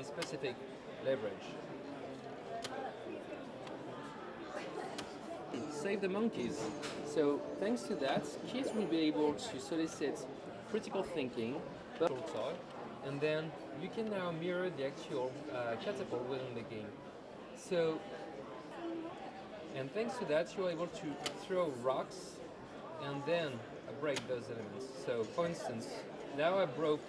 specific leverage. Save the monkeys. So thanks to that, kids will be able to solicit critical thinking, but and then you can now mirror the actual catapult within the game. So, and thanks to that, you're able to throw rocks and then break those elements. So, for instance, now I broke.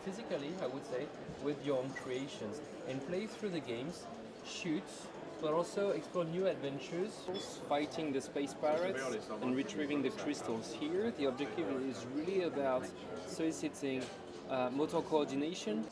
Physically, I would say, with your own creations and play through the games, shoot, but also explore new adventures, fighting the space pirates and retrieving the crystals. Here, the objective is really about soliciting motor coordination.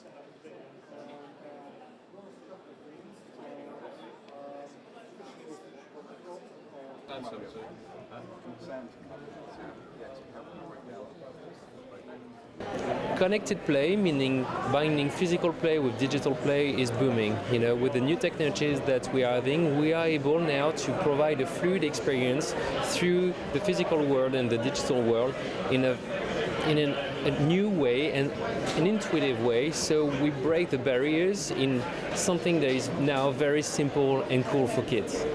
Connected play, meaning binding physical play with digital play, is booming. You know, with the new technologies that we are having, we are able now to provide a fluid experience through the physical world and the digital world in a new way and an intuitive way. So we break the barriers in something that is now very simple and cool for kids.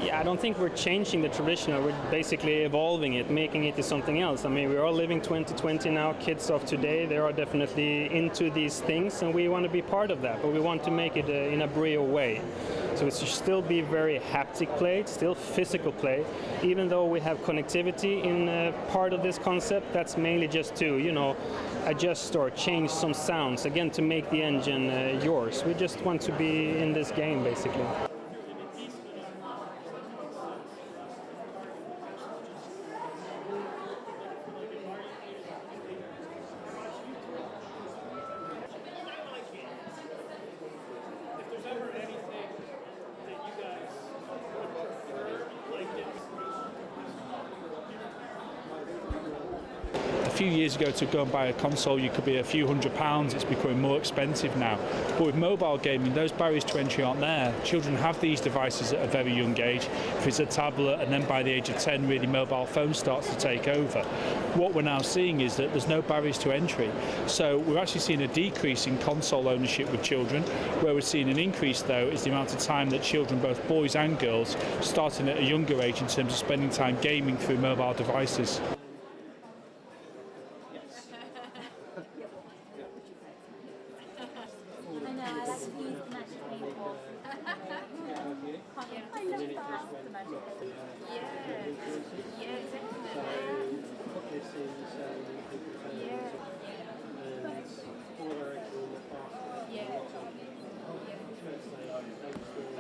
Yeah, I don't think we're changing the traditional, we're basically evolving it, making it into something else. I mean, we are living 2020 now, kids of today, they are definitely into these things and we want to be part of that, but we want to make it in a real way. So it should still be very haptic play, still physical play, even though we have connectivity in part of this concept, that's mainly just to, you know, adjust or change some sounds, again, to make the engine yours. We just want to be in this game, basically. A few years ago, to go and buy a console, you could be a few £100s. It's becoming more expensive now. But with mobile gaming, those barriers to entry aren't there. Children have these devices at a very young age. If it's a tablet, and then by the age of 10, really mobile phone starts to take over. What we're now seeing is that there's no barriers to entry. So we're actually seeing a decrease in console ownership with children. Where we're seeing an increase, though, is the amount of time that children, both boys and girls, starting at a younger age in terms of spending time gaming through mobile devices.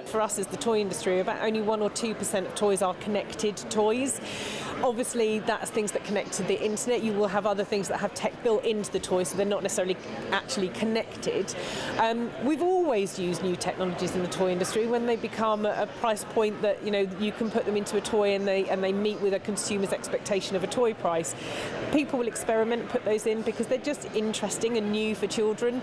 For us as the toy industry, about only 1 or 2% of toys are connected toys. Obviously, that's things that connect to the internet. You will have other things that have tech built into the toy, so they're not necessarily actually connected. We've always used new technologies in the toy industry. When they become a price point that, you know, you can put them into a toy and they meet with a consumer's expectation of a toy price, people will experiment, put those in because they're just interesting and new for children.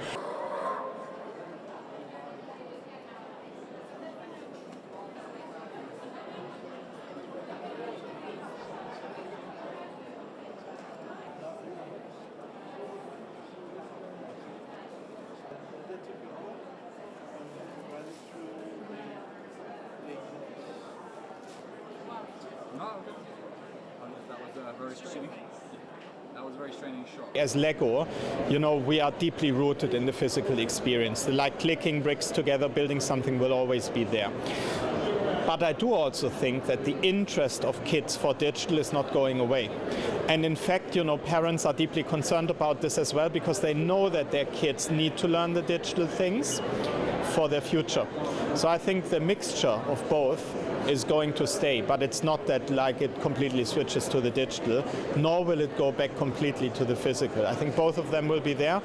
That was a very straining shot. As Lego, you know, we are deeply rooted in the physical experience. Like clicking bricks together, building something will always be there. But I do also think that the interest of kids for digital is not going away. And in fact, you know, parents are deeply concerned about this as well because they know that their kids need to learn the digital things for their future. So I think the mixture of both is going to stay, but it's not that like it completely switches to the digital, nor will it go back completely to the physical. I think both of them will be there.